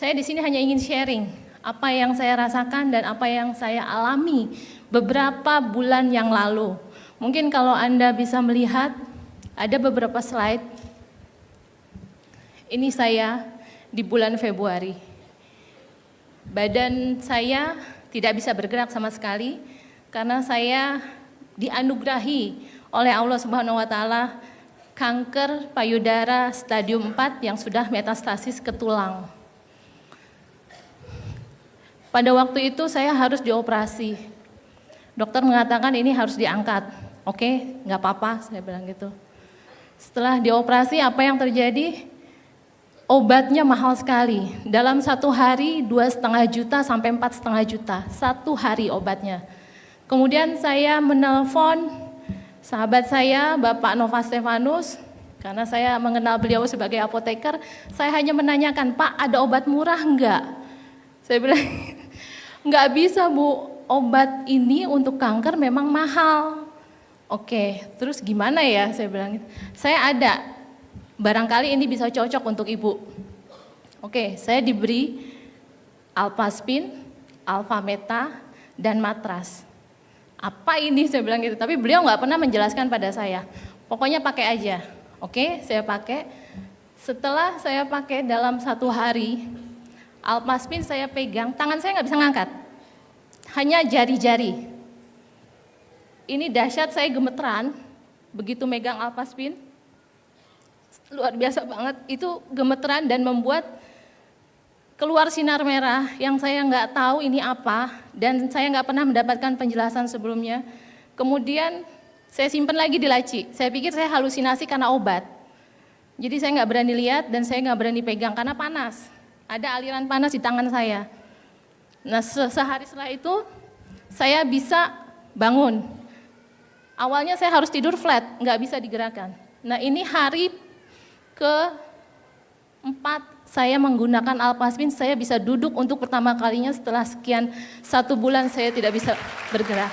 Saya di sini hanya ingin sharing apa yang saya rasakan dan apa yang saya alami beberapa bulan yang lalu. Mungkin kalau Anda bisa melihat, ada beberapa slide. Ini saya di bulan Februari. Badan saya tidak bisa bergerak sama sekali karena saya dianugerahi oleh Allah Subhanahu wa taala kanker payudara stadium 4 yang sudah metastasis ke tulang. Pada waktu itu saya harus dioperasi. Dokter mengatakan ini harus diangkat. Oke, nggak apa-apa, saya bilang gitu. Setelah dioperasi, apa yang terjadi? Obatnya mahal sekali. Dalam satu hari 2,5 juta sampai 4,5 juta. Satu hari obatnya. Kemudian saya menelpon sahabat saya, Bapak Nova Stefanus, karena saya mengenal beliau sebagai apoteker. Saya hanya menanyakan, Pak, ada obat murah enggak? Saya bilang, enggak bisa Bu, obat ini untuk kanker memang mahal. Oke, terus gimana ya? Saya bilang, saya ada, barangkali ini bisa cocok untuk Ibu. Oke, saya diberi Alphaspin, Alphameta, dan matras. Apa ini? Saya bilang gitu, tapi beliau nggak pernah menjelaskan pada saya. Pokoknya pakai aja. Oke, saya pakai. Setelah saya pakai dalam satu hari, Alphaspin saya pegang, tangan saya nggak bisa ngangkat, hanya jari-jari. Ini dahsyat, saya gemeteran, begitu megang Alphaspin, luar biasa banget, itu gemeteran dan membuat keluar sinar merah yang saya nggak tahu ini apa, dan saya nggak pernah mendapatkan penjelasan sebelumnya. Kemudian saya simpan lagi di laci, saya pikir saya halusinasi karena obat. Jadi saya nggak berani lihat dan saya nggak berani pegang karena panas. Ada aliran panas di tangan saya. Nah, sehari setelah itu saya bisa bangun. Awalnya saya harus tidur flat, nggak bisa digerakkan. Nah, ini hari ke-4 saya menggunakan Alphaspin, saya bisa duduk untuk pertama kalinya setelah sekian 1 bulan saya tidak bisa bergerak.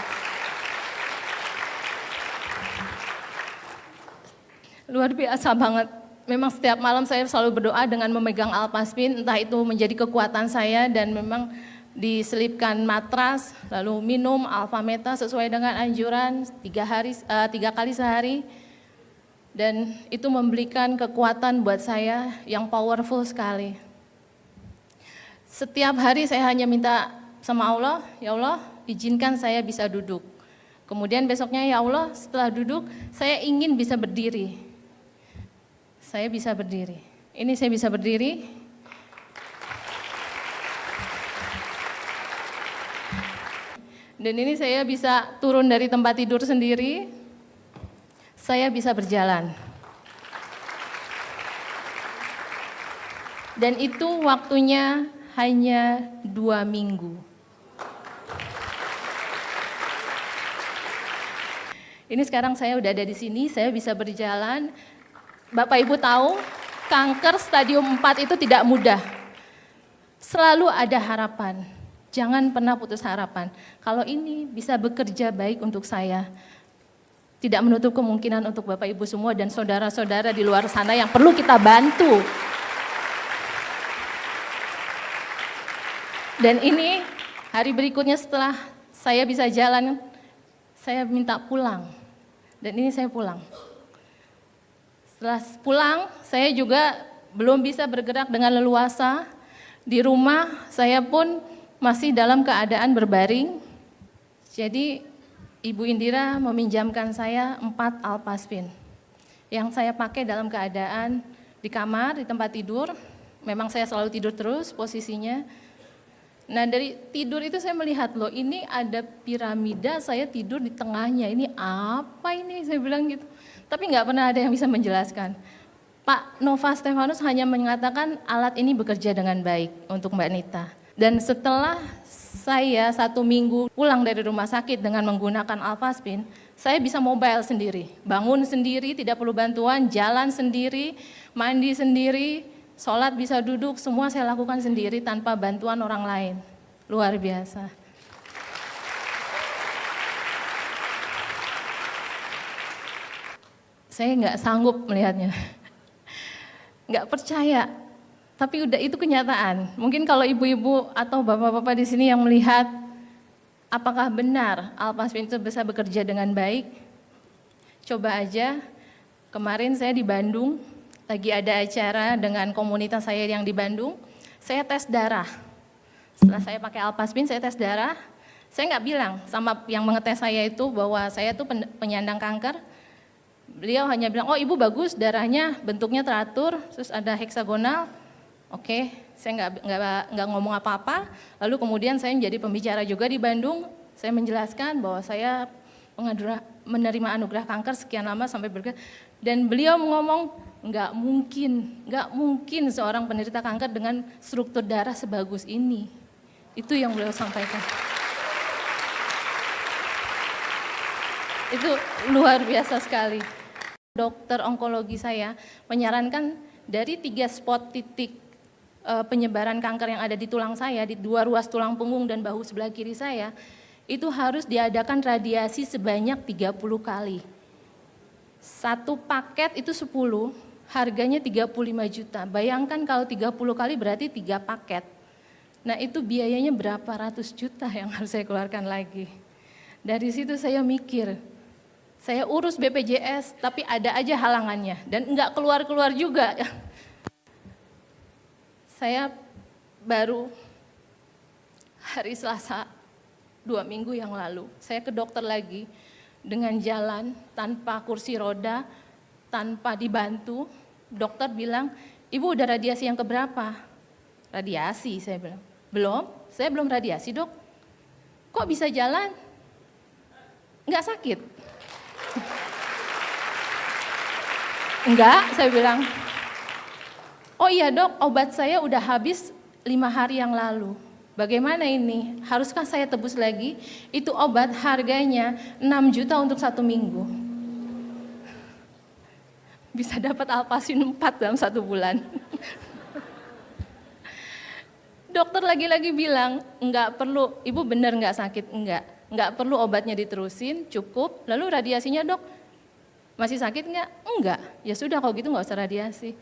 Luar biasa banget. Memang setiap malam saya selalu berdoa dengan memegang Alphaspin, entah itu menjadi kekuatan saya, dan memang diselipkan matras, lalu minum Alphameta sesuai dengan anjuran 3 kali sehari, dan itu memberikan kekuatan buat saya yang powerful sekali. Setiap hari saya hanya minta sama Allah, ya Allah izinkan saya bisa duduk. Kemudian besoknya, ya Allah setelah duduk saya ingin bisa berdiri. Saya bisa berdiri. Ini saya bisa berdiri. Dan ini saya bisa turun dari tempat tidur sendiri. Saya bisa berjalan. Dan itu waktunya hanya 2 minggu. Ini sekarang saya udah ada di sini, saya bisa berjalan. Bapak Ibu tahu, kanker stadium 4 itu tidak mudah. Selalu ada harapan. Jangan pernah putus harapan. Kalau ini bisa bekerja baik untuk saya, tidak menutup kemungkinan untuk Bapak Ibu semua dan saudara-saudara di luar sana yang perlu kita bantu. Dan ini hari berikutnya setelah saya bisa jalan, saya minta pulang. Dan ini saya pulang. Setelah pulang, saya juga belum bisa bergerak dengan leluasa. Di rumah, saya pun masih dalam keadaan berbaring. Jadi, Ibu Indira meminjamkan saya 4 Alphaspin. Yang saya pakai dalam keadaan di kamar, di tempat tidur. Memang saya selalu tidur terus posisinya. Nah, dari tidur itu saya melihat, loh ini ada piramida, saya tidur di tengahnya. Ini apa ini? Saya bilang gitu. Tapi nggak pernah ada yang bisa menjelaskan. Pak Nova Stefanus hanya mengatakan alat ini bekerja dengan baik untuk Mbak Nita. Dan setelah saya 1 minggu pulang dari rumah sakit dengan menggunakan Alphaspin, saya bisa mobile sendiri, bangun sendiri, tidak perlu bantuan, jalan sendiri, mandi sendiri, sholat bisa duduk, semua saya lakukan sendiri tanpa bantuan orang lain. Luar biasa. Saya nggak sanggup melihatnya, nggak percaya. Tapi udah itu kenyataan. Mungkin kalau ibu-ibu atau bapak-bapak di sini yang melihat, apakah benar Alpaspin itu bisa bekerja dengan baik? Coba aja, kemarin saya di Bandung, lagi ada acara dengan komunitas saya yang di Bandung, saya tes darah. Setelah saya pakai Alpaspin, saya tes darah, saya nggak bilang sama yang mengetes saya itu bahwa saya tuh penyandang kanker. Beliau hanya bilang, oh ibu bagus, darahnya bentuknya teratur, terus ada heksagonal. Oke, saya nggak ngomong apa-apa. Lalu kemudian saya menjadi pembicara juga di Bandung. Saya menjelaskan bahwa saya menerima anugerah kanker sekian lama sampai dan beliau ngomong nggak mungkin seorang penderita kanker dengan struktur darah sebagus ini. Itu yang beliau sampaikan. Itu luar biasa sekali. Dokter onkologi saya menyarankan dari 3 spot titik penyebaran kanker yang ada di tulang saya, di 2 ruas tulang punggung dan bahu sebelah kiri saya, itu harus diadakan radiasi sebanyak 30 kali. 1 paket itu 10, harganya 35 juta. Bayangkan kalau 30 kali berarti 3 paket. Nah itu biayanya berapa ratus juta yang harus saya keluarkan lagi. Dari situ saya mikir, saya urus BPJS tapi ada aja halangannya dan enggak keluar-keluar juga. Saya baru hari Selasa 2 minggu yang lalu, saya ke dokter lagi dengan jalan tanpa kursi roda, tanpa dibantu. Dokter bilang, ibu udah radiasi yang keberapa? Radiasi, saya bilang. Belum, saya belum radiasi dok. Kok bisa jalan? Enggak sakit? Enggak, saya bilang. Oh iya dok, obat saya udah habis 5 hari yang lalu. Bagaimana ini? Haruskah saya tebus lagi? Itu obat harganya 6 juta untuk 1 minggu. Bisa dapat Alpaspin 4 dalam 1 bulan. Dokter lagi-lagi bilang, enggak perlu, ibu benar enggak sakit? Enggak perlu obatnya diterusin, cukup. Lalu radiasinya dok, masih sakit enggak? Enggak, ya sudah kalau gitu enggak usah radiasi.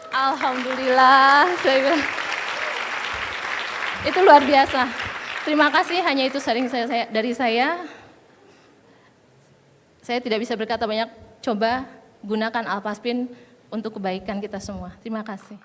Alhamdulillah, saya bilang. Itu luar biasa. Terima kasih, hanya itu sharing dari saya. Saya tidak bisa berkata banyak, coba gunakan Alpaspin untuk kebaikan kita semua. Terima kasih.